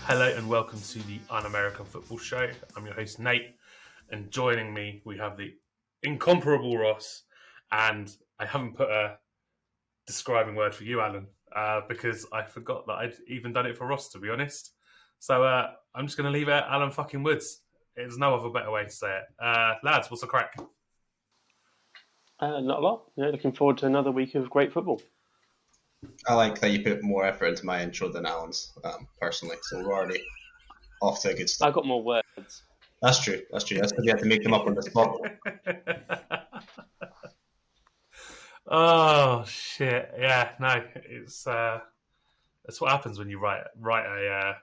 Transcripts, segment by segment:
Hello and welcome to the Un-American Football Show. I'm your host Nate, and joining me we have the incomparable Ross, and I haven't put a describing word for you, Alan, because I forgot that I'd even done it for Ross, to be honest. So I'm just going to leave it at Alan fucking Woods. There's no other better way to say it. Lads, what's the crack? Not a lot. Looking forward to another week of great football. I like that you put more effort into my intro than Alan's, personally. So we're already off to a good start. I got more words. That's true. That's because you have to make them up on the spot. Oh shit! Yeah, no, it's that's what happens when you write a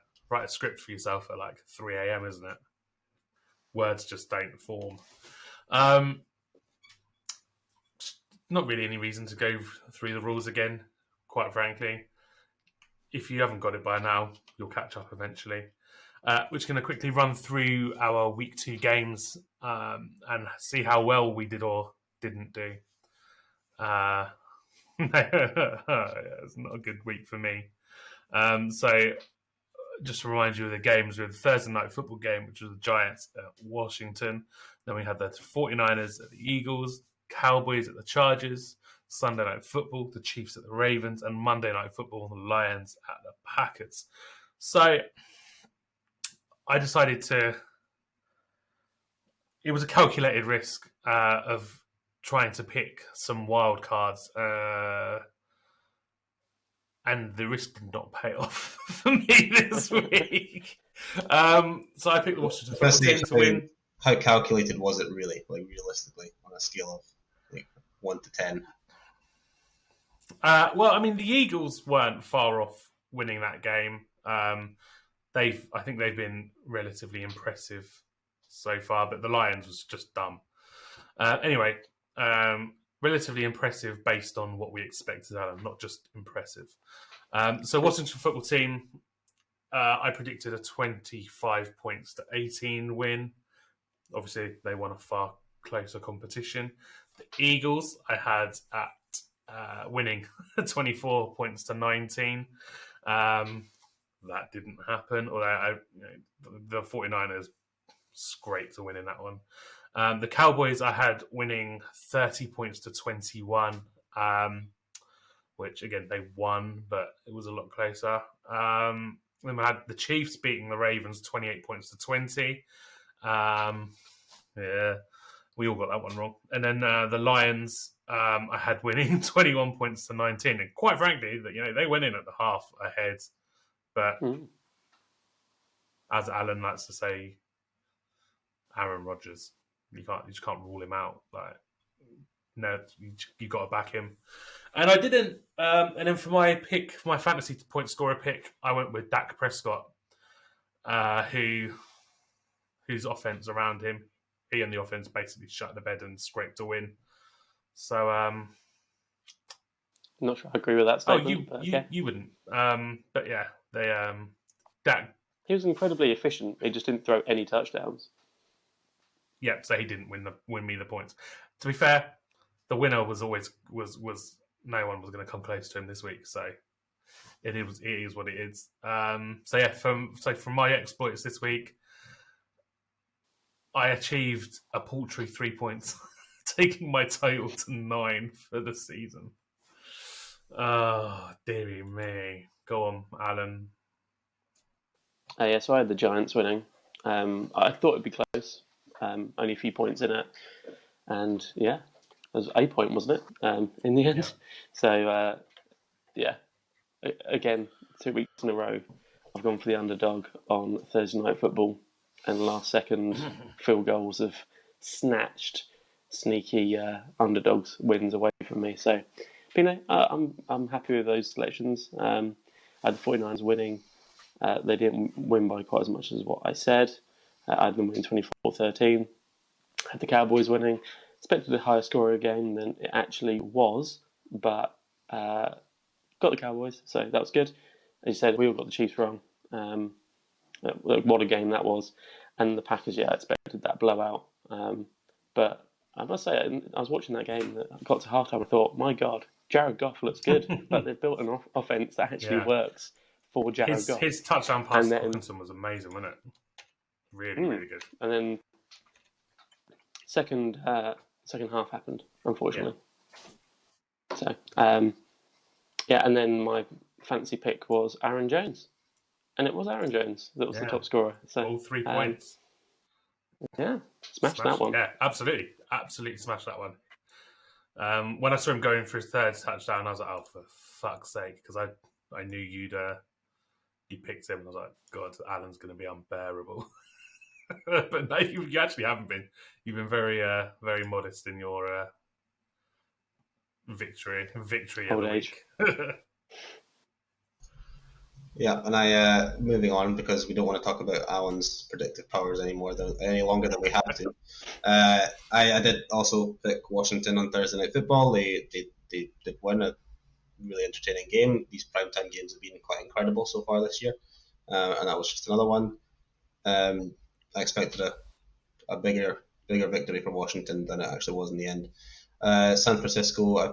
script for yourself at like 3 a.m., isn't it? Words just don't form. Not really any reason to go through the rules again, quite frankly. If you haven't got it by now, you'll catch up eventually. We're just going to quickly run through our week 2 games and see how well we did or didn't do. It's not a good week for me. So just to remind you of the games, we had the Thursday night football game, which was the Giants at Washington. Then we had the 49ers at the Eagles, Cowboys at the Chargers, Sunday night football, the Chiefs at the Ravens, and Monday night football, the Lions at the Packers. So I decided it was a calculated risk of trying to pick some wild cards, and the risk did not pay off for me this week. So I picked the Washington football team to win. How calculated was it really, like realistically, on a scale of like 1 to 10? Well, I mean, the Eagles weren't far off winning that game. I think they've been relatively impressive so far, but the Lions was just dumb. Anyway, relatively impressive based on what we expected out of them, not just impressive. So Washington football team, I predicted a 25 points to 18 win. Obviously, they won a far closer competition. The Eagles, I had at winning 24 points to 19. That didn't happen, although the 49ers scraped to win in that one. The Cowboys, I had winning 30 points to 21, which, again, they won, but it was a lot closer. Then we had the Chiefs beating the Ravens 28 points to 20. Yeah, we all got that one wrong. And then the Lions, I had winning 21 points to 19. And quite frankly, they went in at the half ahead. But as Alan likes to say, Aaron Rodgers, you just can't rule him out. Like, no, you got to back him. And I didn't. And then for my fantasy point scorer pick, I went with Dak Prescott, whose offense around him, he and the offense basically shut the bed and scraped a win. So, I'm not sure I agree with that statement. You wouldn't. But yeah, Dak. He was incredibly efficient. He just didn't throw any touchdowns. Yeah, so he didn't win me the points. To be fair, the winner was always was no one was going to come close to him this week. So it is what it is. So yeah, from my exploits this week, I achieved a paltry 3 points, taking my total to 9 for the season. Oh, dearie me. Go on, Alan. So I had the Giants winning. I thought it'd be close. Only a few points in it. And yeah, it was a point, wasn't it? In the end. Yeah. So, again, 2 weeks in a row, I've gone for the underdog on Thursday night football. And last second field goals have snatched sneaky underdogs wins away from me. So, I'm happy with those selections. I had the 49ers winning. They didn't win by quite as much as what I said. I had them winning 24-13. I had the Cowboys winning. Expected a higher scorer game than it actually was, but got the Cowboys, so that was good. As you said, we all got the Chiefs wrong. What a game that was. And the Packers, I expected that blowout. But I must say, I was watching that game, I got to halftime, I thought, my God, Jared Goff looks good, but they've built an offense that actually works for Jared Goff. His touchdown pass And to then- Hawkinson was amazing, wasn't it? Really good. And then second half happened, unfortunately. So, and then my fancy pick was Aaron Jones. And it was Aaron Jones that was the top scorer. So, all 3 points. Yeah, smashed that one. Yeah, absolutely smashed that one. When I saw him going for his third touchdown, I was like, "Oh, for fuck's sake!" Because I knew you picked him, and I was like, "God, Allen's going to be unbearable." But no, you actually haven't been. You've been very very modest in your victory of the week. Yeah, and moving on, because we don't want to talk about Alan's predictive powers any longer than we have to. I did also pick Washington on Thursday Night Football. They did win a really entertaining game. These primetime games have been quite incredible so far this year, and that was just another one. I expected a bigger victory from Washington than it actually was in the end. San Francisco, I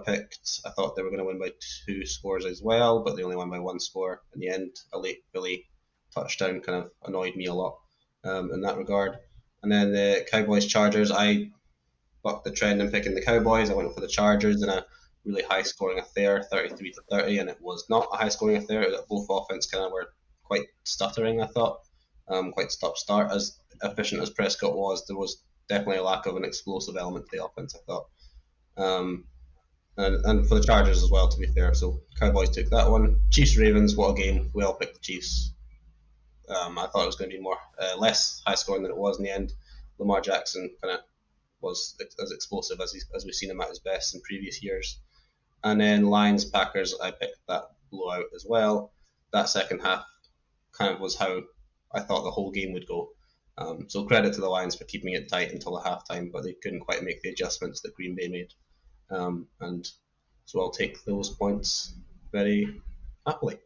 thought they were going to win by 2 scores as well, but they only won by 1 score in the end. A late Philly touchdown kind of annoyed me a lot in that regard. And then the Cowboys Chargers, I bucked the trend in picking the Cowboys. I went for the Chargers in a really high scoring affair, 33-30, and it was not a high scoring affair. Both offense kind of were quite stuttering, I thought. Quite stop-start. As efficient as Prescott was, there was definitely a lack of an explosive element to the offense, I thought. And for the Chargers as well, to be fair. So Cowboys took that one. Chiefs Ravens, what a game. We all picked the Chiefs. I thought it was going to be less high scoring than it was in the end. Lamar Jackson kind of was as explosive as we've seen him at his best in previous years. And then Lions Packers, I picked that blowout as well. That second half kind of was how I thought the whole game would go. So credit to the Lions for keeping it tight until the halftime, but they couldn't quite make the adjustments that Green Bay made. And so I'll take those points very happily.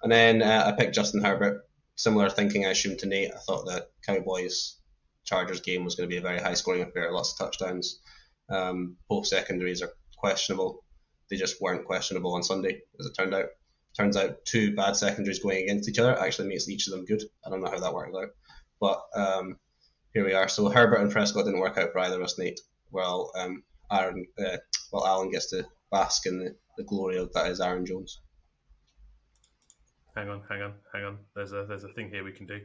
And then I picked Justin Herbert. Similar thinking, I assumed, to Nate. I thought the Cowboys-Chargers game was going to be a very high-scoring affair, lots of touchdowns. Both secondaries are questionable. They just weren't questionable on Sunday, as it turned out. Turns out 2 bad secondaries going against each other actually makes each of them good. I don't know how that works out. But here we are. So Herbert and Prescott didn't work out for either of us, Nate. Well, Allen gets to bask in the glory of that is Aaron Jones. Hang on. There's a thing here we can do.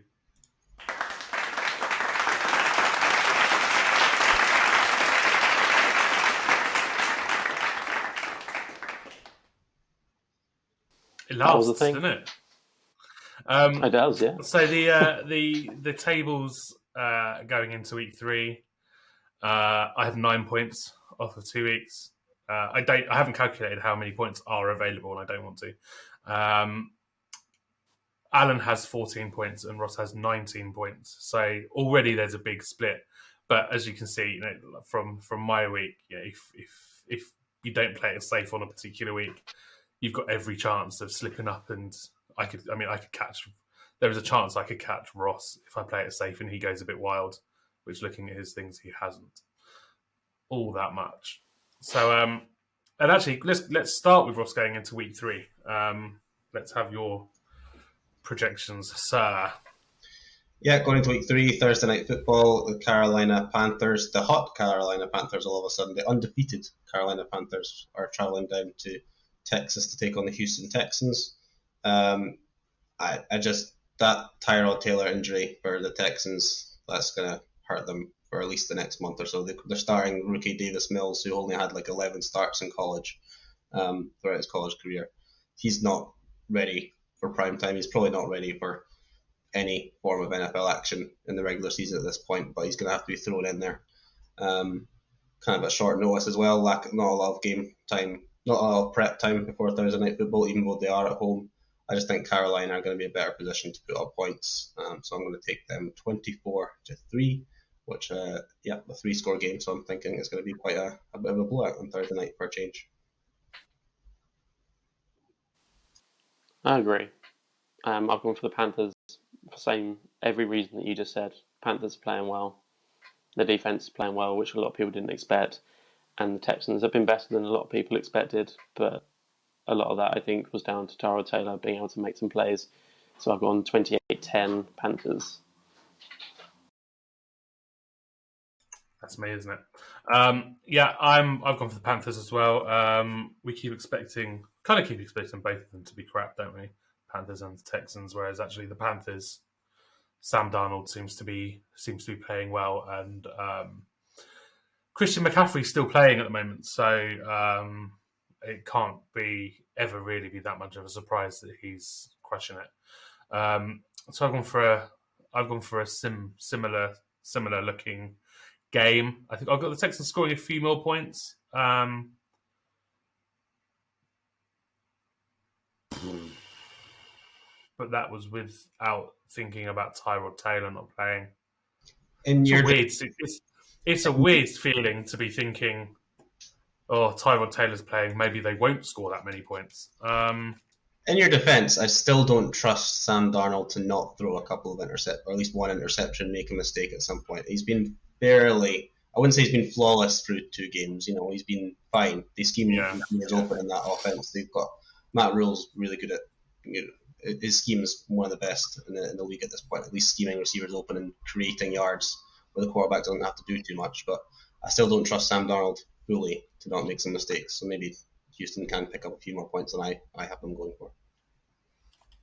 It lasts, doesn't it? It does, yeah. So the tables going into week 3, I have 9 points off of 2 weeks. I haven't calculated how many points are available, and I don't want to. Allan has 14 points and Ross has 19 points. So already there's a big split. But as you can see, from my week, if you don't play it safe on a particular week, you've got every chance of slipping up. And I could catch. There is a chance I could catch Ross if I play it safe and he goes a bit wild. Which, looking at his things, he hasn't all that much. So, and actually, let's start with Ross going into week 3. Let's have your projections, sir. Yeah, going into week 3, Thursday Night Football, the Carolina Panthers, the hot Carolina Panthers, all of a sudden, the undefeated Carolina Panthers are traveling down to Texas to take on the Houston Texans. That Tyrod Taylor injury for the Texans, that's going to hurt them for at least the next month or so. They're starting rookie Davis Mills, who only had like 11 starts in college throughout his college career. He's not ready for prime time. He's probably not ready for any form of NFL action in the regular season at this point, but he's going to have to be thrown in there. Kind of a short notice as well. Not a lot of game time, not a lot of prep time before Thursday Night Football, even though they are at home. I just think Carolina are going to be in a better position to put up points. So I'm going to take them 24-3, which, a 3-score game. So I'm thinking it's going to be quite a bit of a blowout on Thursday night for a change. I agree. I've gone for the Panthers for every reason that you just said. Panthers are playing well. The defense is playing well, which a lot of people didn't expect. And the Texans have been better than a lot of people expected, but a lot of that, I think, was down to Tyrod Taylor being able to make some plays So I've gone 28-10 Panthers. That's me, isn't it? Yeah, I've gone for the Panthers as well. We keep expecting both of them to be crap, don't we? Panthers and the Texans, whereas actually the Panthers, Sam Darnold seems to be playing well, and Christian McCaffrey's still playing at the moment, so it can't ever really be that much of a surprise that he's crushing it. So I've gone for a similar looking game. I think I've got the Texans scoring a few more points. But that was without thinking about Tyrod Taylor not playing. It's a weird feeling to be thinking, oh, Tyrod Taylor's playing, maybe they won't score that many points. In your defence, I still don't trust Sam Darnold to not throw a couple of or at least one interception, make a mistake at some point. He's been I wouldn't say he's been flawless through 2 games. He's been fine. They scheme receivers open in that offense. They've got Matt Rule's really good at. His scheme is one of the best in the league at this point. At least scheming receivers open and creating yards where the quarterback doesn't have to do too much. But I still don't trust Sam Darnold fully to not make some mistakes. So maybe Houston can pick up a few more points than I have them going for.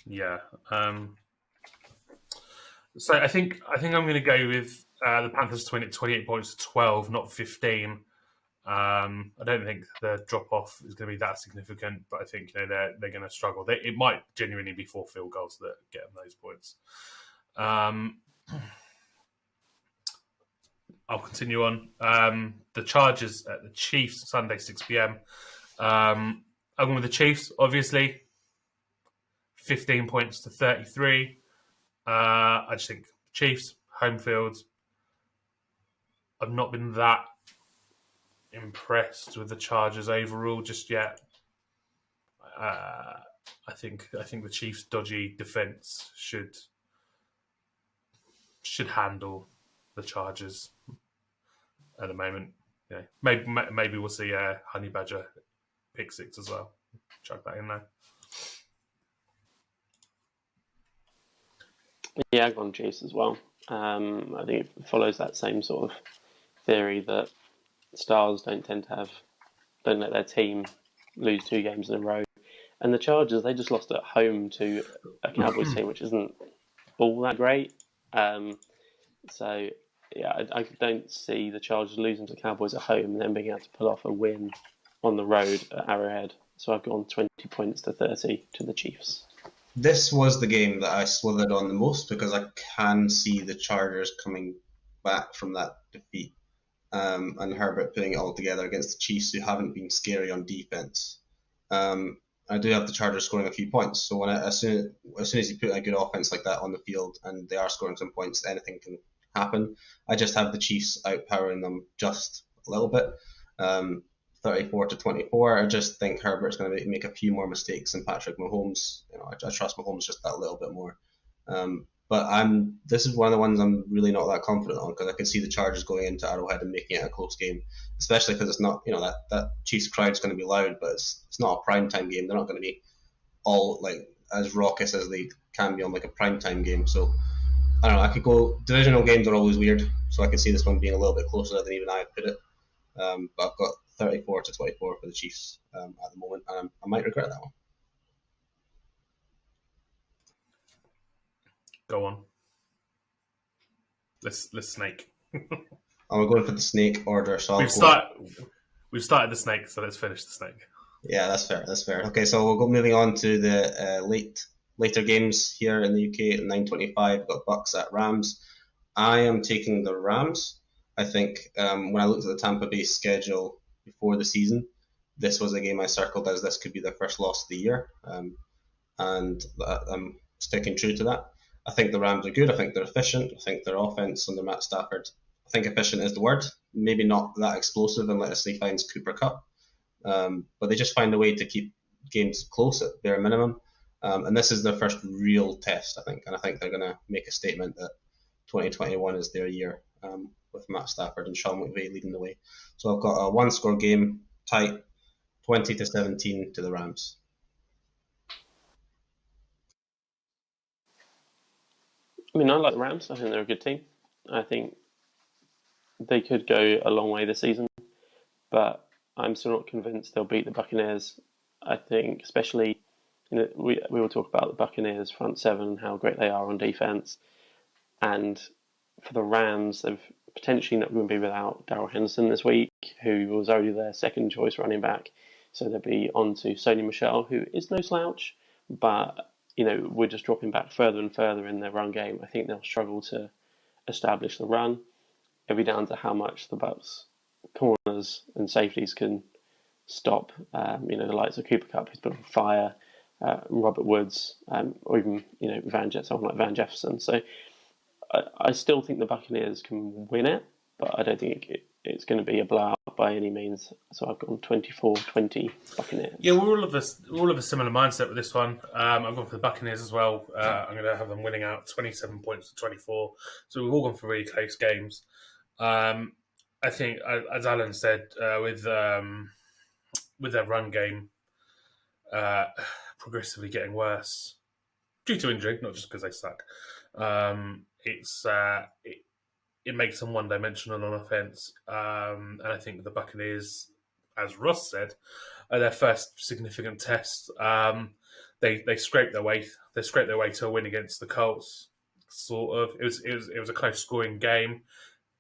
Yeah. So I think I'm going to go with the Panthers 28 points to 12, not 15. I don't think the drop off is going to be that significant, but I think they're going to struggle. It might genuinely be 4 field goals that get them those points. I'll continue on. The Chargers at the Chiefs Sunday 6 p.m. I'm going with the Chiefs, obviously. 15 points to 33. I just think Chiefs, home field. I've not been that impressed with the Chargers overall just yet. I think the Chiefs' dodgy defense should handle the Chargers at the moment. Yeah, maybe we'll see Honey Badger pick 6 as well. Chuck that in there. Yeah, I've gone Chiefs as well. I think it follows that same sort of theory that stars don't let their team lose 2 games in a row. And the Chargers, they just lost at home to a Cowboys team, which isn't all that great. So, yeah, I don't see the Chargers losing to Cowboys at home and then being able to pull off a win on the road at Arrowhead. So I've gone 20 points to 30 to the Chiefs. This was the game that I slithered on the most because I can see the Chargers coming back from that defeat and Herbert putting it all together against the Chiefs, who haven't been scary on defense. I do have the Chargers scoring a few points, so as soon as you put a good offense like that on the field and they are scoring some points, anything can happen. I just have the Chiefs outpowering them just a little bit. 34-24. I just think Herbert's going to make a few more mistakes than Patrick Mahomes. I trust Mahomes just that little bit more. But this is one of the ones I'm really not that confident on because I can see the Chargers going into Arrowhead and making it a close game, especially because it's not, that Chiefs crowd's going to be loud, but it's not a primetime game. They're not going to be all as raucous as they can be on a primetime game. So I don't know. I could go. Divisional games are always weird, so I could see this one being a little bit closer than even I had put it. But I've got 34-24 for the Chiefs at the moment, and I might regret that one. Go on. Let's snake. I'm going for the snake order. So we've started the snake, so let's finish the snake. Yeah, that's fair. Okay, so we'll go moving on to the later games here in the UK at 9:25. We've got Bucks at Rams. I am taking the Rams. I think when I looked at the Tampa Bay schedule before the season, this was a game I circled as this could be their first loss of the year, and I'm sticking true to that. I think the Rams are good. I think they're efficient. I think their offense under Matt Stafford, I think efficient is the word. Maybe not that explosive unless he finds Cooper Kupp, but they just find a way to keep games close at bare minimum. And this is their first real test, I think. And I think they're going to make a statement that 2021 is their year with Matt Stafford and Sean McVay leading the way. So I've got a one-score game, tight, 20-17 to the Rams. I mean, I like the Rams. I think they're a good team. I think they could go a long way this season, but I'm still not convinced they'll beat the Buccaneers. I think, especially, we will talk about the Buccaneers front seven and how great they are on defense, and for the Rams, they've potentially not going to be without Darrell Henderson this week, who was already their second choice running back. So they'll be on to Sony Michel, who is no slouch, but we're just dropping back further and further in their run game. I think they'll struggle to establish the run. It'll be down to how much the Bucs corners and safeties can stop. The likes of Cooper Kupp, who's been on fire, Robert Woods, or even someone like Van Jefferson. So I still think the Buccaneers can win it, but I don't think it's going to be a blowout by any means. So I've gone 24-20 Buccaneers. Yeah, we're all of a similar mindset with this one. I've gone for the Buccaneers as well. I'm going to have them winning out 27 points to 24. So we've all gone for really close games. I think, as Allan said, with their run game progressively getting worse due to injury, not just because they suck. It makes them one-dimensional on offense, and I think the Buccaneers, as Ross said, are their first significant test. They scraped their way. They scraped their way to a win against the Colts. Sort of. It was a close scoring game,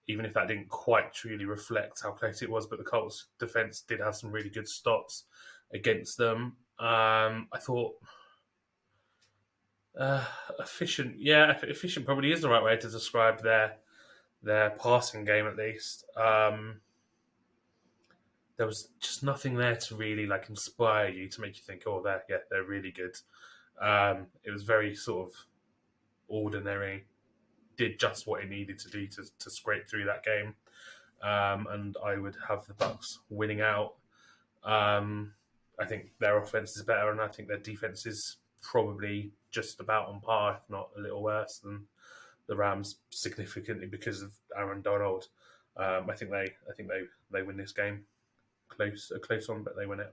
even if that didn't quite truly reflect how close it was. But the Colts defense did have some really good stops against them. I thought. Efficient. Yeah, efficient probably is the right way to describe their passing game, at least. There was just nothing there to really inspire you, to make you think, oh, they're really good. It was very sort of ordinary. Did just what it needed to do to scrape through that game, and I would have the Bucs winning out. I think their offense is better, and I think their defense is probably just about on par, if not a little worse than the Rams, significantly because of Aaron Donald. I think they win this game. A close one, but they win it.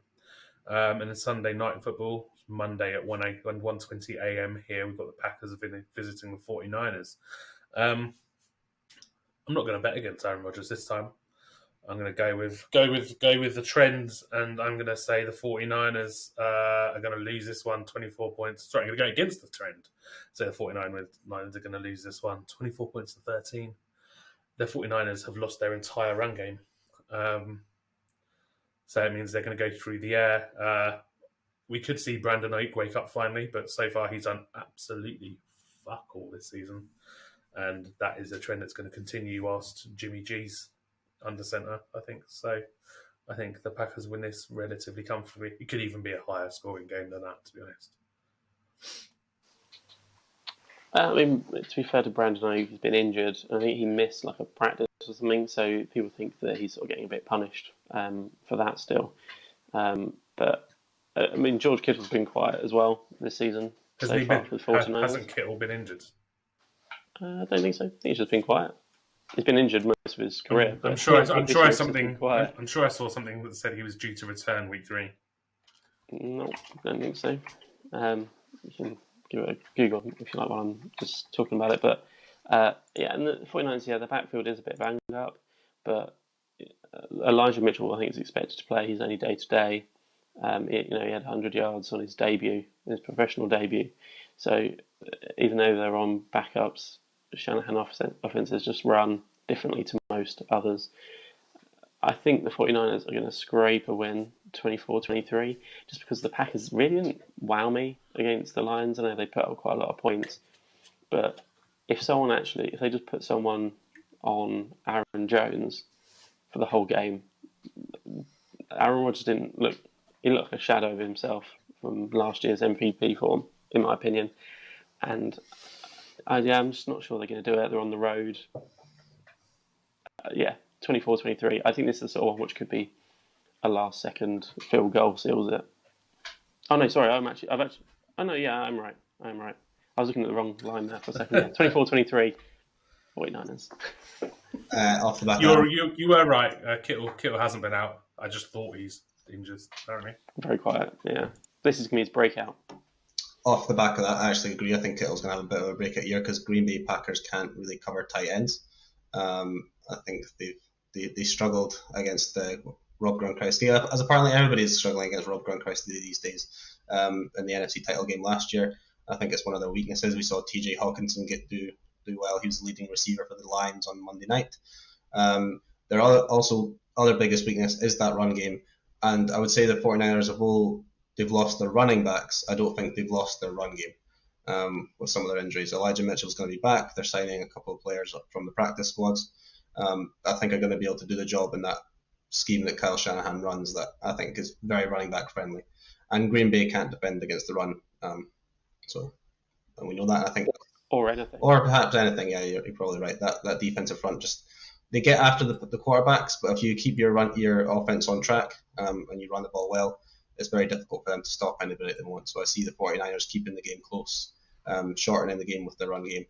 And then Sunday night football, Monday at 1:20 a.m. here, we've got the Packers visiting the 49ers. I'm not going to bet against Aaron Rodgers this time. I'm going to go with the trends, and I'm going to say the 49ers are going to lose this one 24 points. Sorry, I'm going to go against the trend. So the 49ers are going to lose this one 24 points to 13. The 49ers have lost their entire run game. So it means they're going to go through the air. We could see Brandon Ayuk wake up finally, but so far he's done absolutely fuck all this season. And that is a trend that's going to continue whilst Jimmy G's under centre, I think. So I think the Packers win this relatively comfortably. It could even be a higher scoring game than that, to be honest. To be fair to Brandon Ayuk, he's been injured. I think he missed a practice or something, so people think that he's sort of getting a bit punished for that still. But George Kittle's been quiet as well this season. Hasn't Kittle been injured? I don't think so. I think he's just been quiet. He's been injured most of his career. I'm sure I saw something that said he was due to return week 3. No, I don't think so. You can give it a Google if you like while I'm just talking about it. But and the 49ers, the backfield is a bit banged up. But Elijah Mitchell, I think, is expected to play. He's only day to day. He had 100 yards on his professional debut. So even though they're on backups, Shanahan offenses just run differently to most others. I think the 49ers are going to scrape a win 24-23 just because the Packers really didn't wow me against the Lions. I know they put up quite a lot of points, but if they just put someone on Aaron Jones for the whole game, Aaron Rodgers he looked like a shadow of himself from last year's MVP form, in my opinion. And I'm just not sure they're going to do it. They're on the road. 24-23. I think this is the sort of one which could be a last-second field goal seals it. Oh no, sorry. I'm right. I was looking at the wrong line there for a second. Yeah. 24-23. 49ers. Off the back. You were right. Kittle hasn't been out. I just thought he's injured. Apparently. Very quiet. Yeah. This is going to be his breakout. off the back of that, I actually agree. I think Kittle's going to have a bit of a breakout year because Green Bay Packers can't really cover tight ends. I think they struggled against Rob Gronkowski, as apparently everybody is struggling against Rob Gronkowski these days. In the NFC title game last year, I think it's one of their weaknesses. We saw T.J. Hawkinson do well. He was the leading receiver for the Lions on Monday night. Their also other biggest weakness is that run game, and I would say the 49ers as a whole, they've lost their running backs. I don't think they've lost their run game with some of their injuries. Elijah Mitchell's going to be back. They're signing a couple of players from the practice squads. I think are going to be able to do the job in that scheme that Kyle Shanahan runs that I think is very running back friendly. And Green Bay can't defend against the run. So and we know that. I think or anything, or perhaps anything. Yeah, you're probably right. That defensive front just they get after the quarterbacks, but if you keep your offense on track and you run the ball well, it's very difficult for them to stop anybody at the moment. So I see the 49ers keeping the game close, shortening the game with the run game.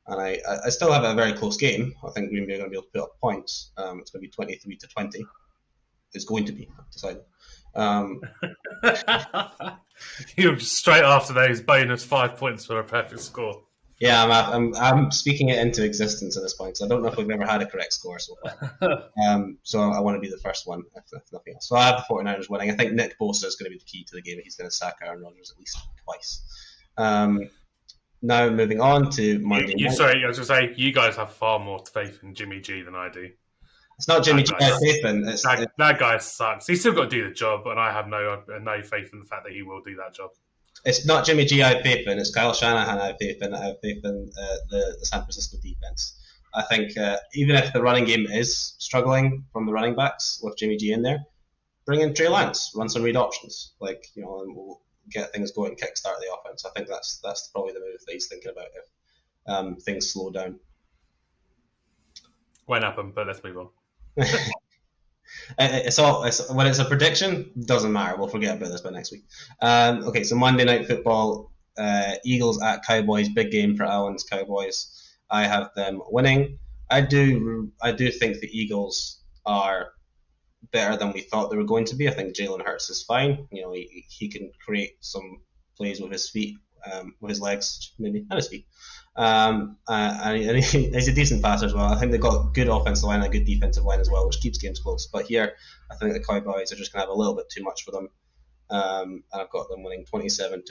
And I still have a very close game. I think Green Bay are going to be able to put up points. It's going to be 23-20. It's going to be, I've decided. You're just straight after those bonus 5 points for a perfect score. Yeah, I'm speaking it into existence at this point because I don't know if we've ever had a correct score so far. So I want to be the first one, if nothing else. So I have the 49ers winning. I think Nick Bosa is going to be the key to the game. He's going to sack Aaron Rodgers at least twice. Now moving on to Monday night. Sorry, I was going to say, you guys have far more faith in Jimmy G than I do. It's not Jimmy G I have faith in. That guy sucks. He's still got to do the job, and I have no faith in the fact that he will do that job. It's not Jimmy G I have faith in. It's Kyle Shanahan I have faith in. I have faith in the San Francisco defense. I think even if the running game is struggling from the running backs with Jimmy G in there, bring in Trey Lance, run some read options, and we'll get things going, kickstart the offense. I think that's probably the move that he's thinking about if things slow down. Won't happen, but let's move on. When it's a prediction, doesn't matter. We'll forget about this by next week. Okay, so Monday Night Football, Eagles at Cowboys, big game for Allan's Cowboys. I have them winning. I do think the Eagles are better than we thought they were going to be. I think Jalen Hurts is fine. He can create some plays with his feet, with his legs, maybe, and his feet. And he's a decent passer as well. I think they've got good offensive line and a good defensive line as well, which keeps games close. But here, I think the Cowboys are just going to have a little bit too much for them. And I've got them winning 27-14.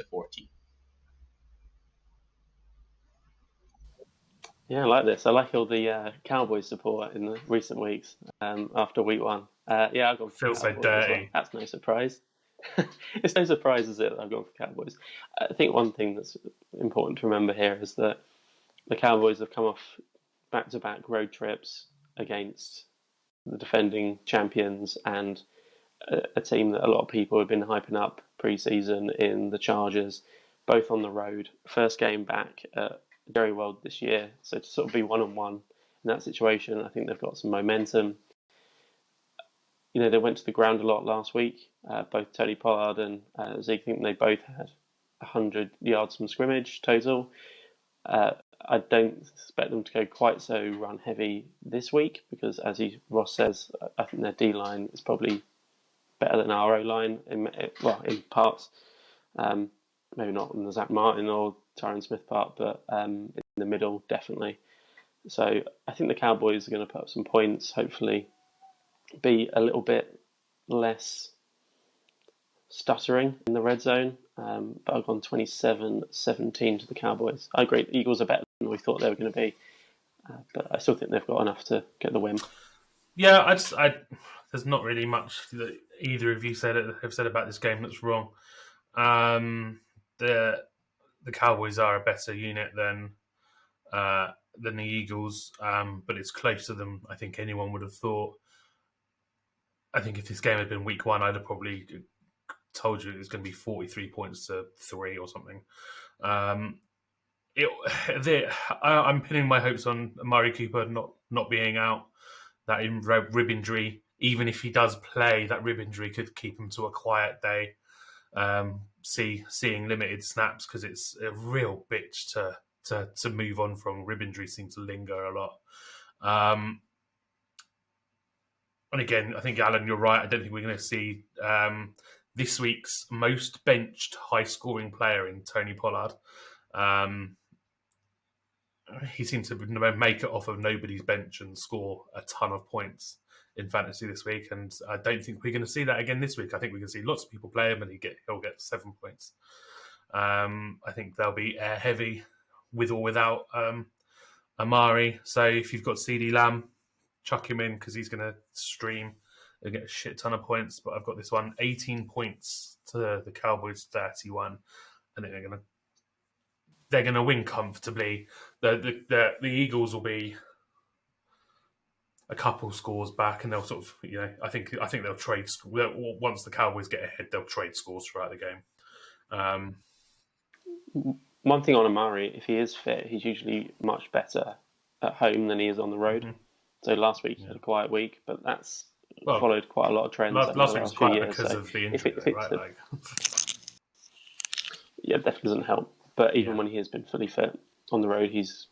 Yeah, I like this. I like all the Cowboys support in the recent weeks after week one. Yeah, I've gone for Feels so Cowboys dirty. as well. That's no surprise. It's no surprise, is it, that I've gone for Cowboys. I think one thing that's important to remember here is that the Cowboys have come off back-to-back road trips against the defending champions and a team that a lot of people have been hyping up pre-season in the Chargers, both on the road. First game back at Jerry World this year, so to sort of be one-on-one in that situation, I think they've got some momentum. They went to the ground a lot last week. Both Tony Pollard and Zeke, I think they both had 100 yards from scrimmage total. I don't expect them to go quite so run heavy this week because, as Ross says, I think their D-line is probably better than our O-line in parts. Maybe not in the Zach Martin or Tyron Smith part, but in the middle, definitely. So I think the Cowboys are going to put up some points, hopefully be a little bit less stuttering in the red zone. But I've gone 27-17 to the Cowboys. I agree, the Eagles are better than we thought they were going to be. But I still think they've got enough to get the win. Yeah, there's not really much that either of you have said about this game that's wrong. The Cowboys are a better unit than the Eagles, but it's closer than I think anyone would have thought. I think if this game had been week one, I'd have probably told you it was going to be 43 points to 3 or something. I'm pinning my hopes on Amari Cooper not being out. That rib injury, even if he does play, that rib injury could keep him to a quiet day. Seeing limited snaps because it's a real bitch to move on from. Rib injuries seem to linger a lot. And again, I think, Alan, you're right. I don't think we're going to see this week's most benched high-scoring player in Tony Pollard. He seemed to make it off of nobody's bench and score a ton of points in fantasy this week, and I don't think we're going to see that again this week. I think we're going to see lots of people play him, and he'll get 7 points. I think they'll be air heavy with or without Amari. So if you've got CD Lamb, chuck him in because he's going to stream. He'll get a shit ton of points. But I've got this one, 18 points to the Cowboys 31. I think they're going to win comfortably. The Eagles will be a couple scores back, and they'll sort of, I think they'll trade. Once the Cowboys get ahead, they'll trade scores throughout the game. One thing on Amari, if he is fit, he's usually much better at home than he is on the road. Mm-hmm. So last week he had a quiet week, but that's followed quite a lot of trends. Last week was quiet because of the injury, right? Yeah, it definitely doesn't help. But even when he has been fully fit on the road, he's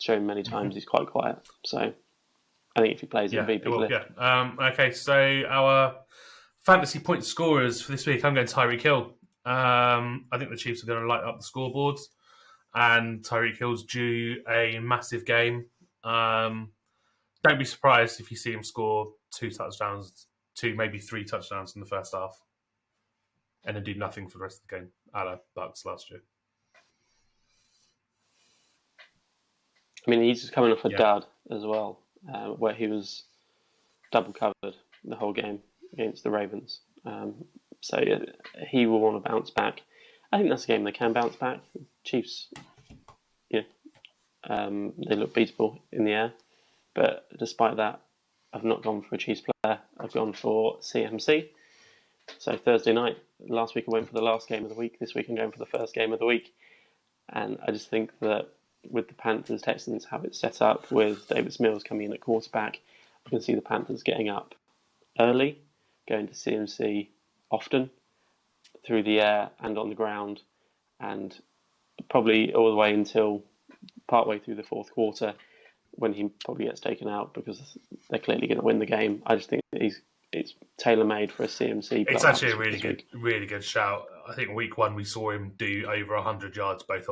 shown many times he's quite quiet. So I think if he plays, it'll be a big lift. Okay, so our fantasy point scorers for this week, I'm going Tyreek Hill. I think the Chiefs are going to light up the scoreboards, and Tyreek Hill's due a massive game. Don't be surprised if you see him score 2 touchdowns, 2, maybe 3 touchdowns in the first half, and then do nothing for the rest of the game, a la Bucs last year. I mean, he's just coming off a dud as well, where he was double covered the whole game against the Ravens. So he will want to bounce back. I think that's a game they can bounce back. Chiefs, they look beatable in the air. But despite that, I've not gone for a Chiefs player. I've gone for CMC. So Thursday night, last week I went for the last game of the week. This week I'm going for the first game of the week. And I just think that with the Panthers, Texans have it set up with Davis Mills coming in at quarterback, I can see the Panthers getting up early, going to CMC often through the air and on the ground, and probably all the way until partway through the fourth quarter when he probably gets taken out because they're clearly going to win the game. I just think that it's tailor-made for a CMC. It's actually a really good shout. I think week 1 we saw him do over 100 yards both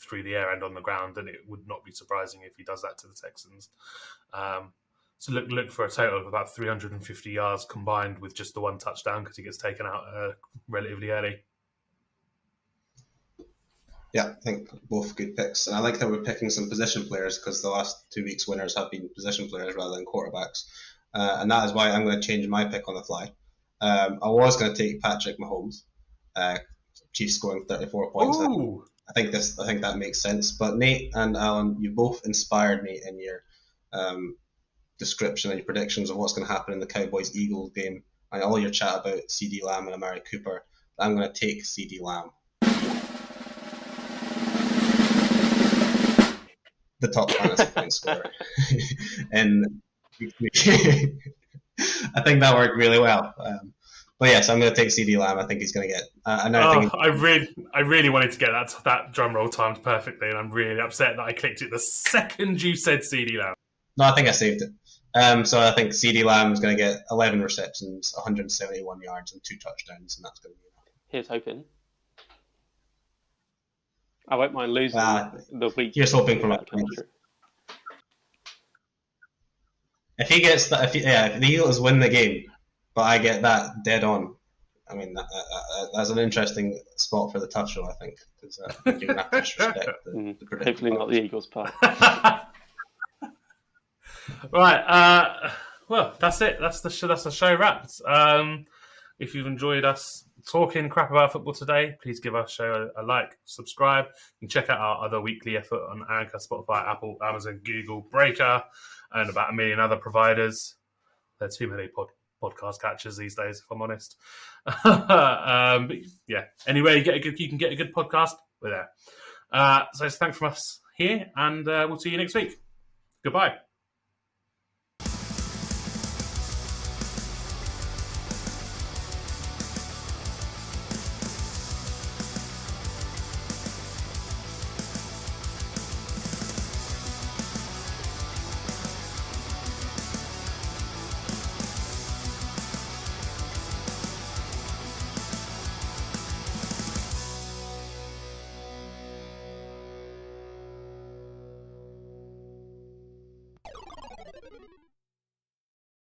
through the air and on the ground, and it would not be surprising if he does that to the Texans. So look for a total of about 350 yards combined with just the 1 touchdown because he gets taken out relatively early. Yeah, I think both good picks. And I like that we're picking some position players because the last 2 weeks' winners have been position players rather than quarterbacks. And that is why I'm going to change my pick on the fly. I was going to take Patrick Mahomes, Chiefs scoring 34 points. Ooh. I think that makes sense. But Nate and Alan, you both inspired me in your description and your predictions of what's going to happen in the Cowboys-Eagles game and all your chat about CD Lamb and Amari Cooper. I'm going to take CD Lamb. The top fantasy point scorer. And I think that worked really well. But yes, I'm going to take CD Lamb. I think he's going to get. I really wanted to get that drum roll timed perfectly, and I'm really upset that I clicked it the second you said CD Lamb. No, I think I saved it. So I think CD Lamb is going to get 11 receptions, 171 yards, and 2 touchdowns, and that's going to be enough. Here's hoping. I won't mind losing the week. Here's hoping for that. If he gets that, if the Eagles win the game, but I get that dead on, I mean that's an interesting spot for the touch show, I think, because you're going to have to disrespect the prediction. Hopefully not the Eagles part. Right. Well, that's it. That's the show wrapped. If you've enjoyed us talking crap about football today, please give our show a like, subscribe. You can check out our other weekly effort on Anchor, Spotify, Apple, Amazon, Google, Breaker, and about 1 million other providers. There are too many podcast catchers these days, if I'm honest. But yeah. Anyway, you can get a good podcast. We're there. So it's thanks from us here, and we'll see you next week. Goodbye.